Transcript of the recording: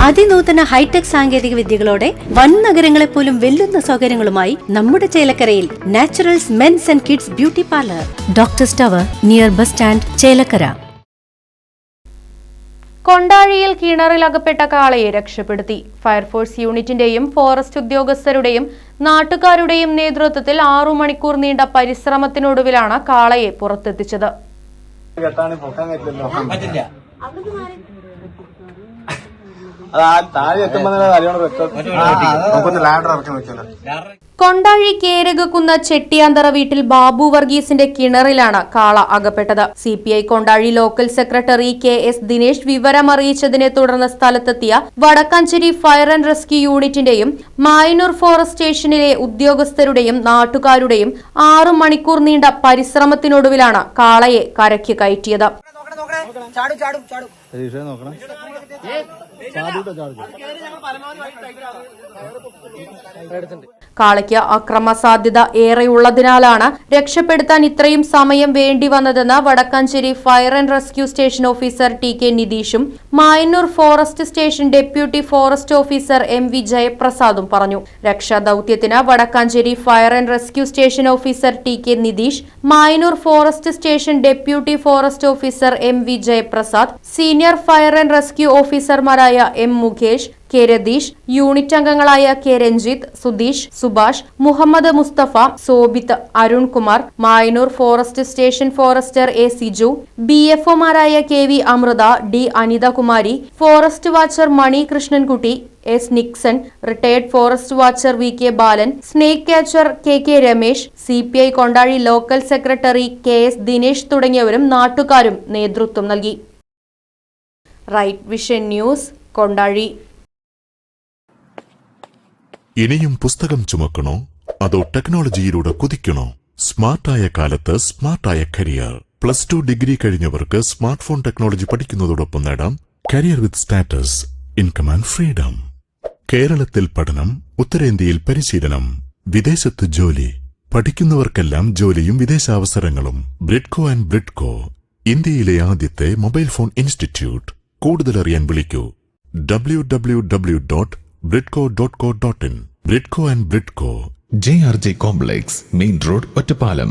അതിനൂതന hi tech സാങ്കേതിക വിദ്യകളോടെ വൻ നഗരങ്ങളെ പോലും വെല്ലുന്ന സൗകര്യങ്ങളുമായി നമ്മുടെ ചേലക്കരയിൽ Naturals men's and kids beauty parlour, doctors tower, near bus stand, Chelakkara. കൊണ്ടാഴിയിൽ കിണറിലകപ്പെട്ട കാളയെ രക്ഷപ്പെടുത്തി. ഫയർഫോഴ്സ് യൂണിറ്റിന്റെയും ഫോറസ്റ്റ് ഉദ്യോഗസ്ഥരുടെയും നാട്ടുകാരുടെയും നേതൃത്വത്തിൽ 6 മണിക്കൂർ നീണ്ട പരിശ്രമത്തിനൊടുവിലാണ് കാളയെ പുറത്തെത്തിച്ചത്. കൊണ്ടാഴി കേരകക്കുന്ന ചെട്ടിയാന്തറ വീട്ടിൽ ബാബു വർഗീസിന്റെ കിണറിലാണ് കാള അകപ്പെട്ടത്. CPI Kondazhi local secretary KS Dinesh വിവരമറിയിച്ചതിനെ തുടർന്ന് സ്ഥലത്തെത്തിയ വടക്കാഞ്ചേരി ഫയർ ആൻഡ് റെസ്ക്യൂ യൂണിറ്റിന്റെയും മായന്നൂർ ഫോറസ്റ്റ് സ്റ്റേഷനിലെ ഉദ്യോഗസ്ഥരുടെയും നാട്ടുകാരുടെയും 6 മണിക്കൂർ നീണ്ട പരിശ്രമത്തിനൊടുവിലാണ് കാളയെ കരയ്ക്ക് കയറ്റിയത്. കാളയ്ക്ക് അക്രമ സാധ്യത ഏറെയുള്ളതിനാലാണ് രക്ഷപ്പെടുത്താൻ ഇത്രയും സമയം വേണ്ടി വന്നതെന്ന് Vadakkanchery fire and rescue station officer TK നിതീഷും Mayannur forest station deputy forest officer MV ജയപ്രസാദും പറഞ്ഞു. രക്ഷാദൌത്യത്തിന് Vadakkanchery fire and rescue station officer TK Nitheesh, Mayannur forest station deputy forest officer MV Jayaprasad, senior fire and rescue ഓഫീസർമാരായ M Mukesh, K Ratheesh, unit അംഗങ്ങളായ K Ranjith, Sudheesh, Subhash, Muhammad Musthafa, Sobith, Arunkumar, Mayannur forest station forester A Siju, BFOമാരായ KV Amritha, D Anithakumari, forest watcher മണി Krishnankutty, S Nixon, retired forest watcher VK Balan, snake catcher KK Ramesh, CPI Kondazhi local secretary KS Dinesh തുടങ്ങിയവരും നാട്ടുകാരും നേതൃത്വം നൽകി. Right Vision News, Kondazhi. ഇനിയും പുസ്തകം ചുമക്കണോ അതോ ടെക്നോളജിയിലൂടെ കുതിക്കണോ? സ്മാർട്ടായ കാലത്ത് സ്മാർട്ടായ കരിയർ. +2 ഡിഗ്രി കഴിഞ്ഞവർക്ക് സ്മാർട്ട് ഫോൺ ടെക്നോളജി പഠിക്കുന്നതോടൊപ്പം നേടാം career with status, income and freedom. കേരളത്തിൽ പഠനം, ഉത്തരേന്ത്യയിൽ പരിശീലനം, വിദേശത്ത് ജോലി. പഠിക്കുന്നവർക്കെല്ലാം ജോലിയും വിദേശാവസരങ്ങളും. ബ്രിഡ്കോ ആൻഡ് ബ്രിഡ്കോ, ഇന്ത്യയിലെ ആദ്യത്തെ മൊബൈൽ ഫോൺ ഇൻസ്റ്റിറ്റ്യൂട്ട്. കൂടുതലറിയാൻ വിളിക്കൂ www.bridco.co.in. Bridco and Bridco, JRJ Complex, Main Road, Ottapalam.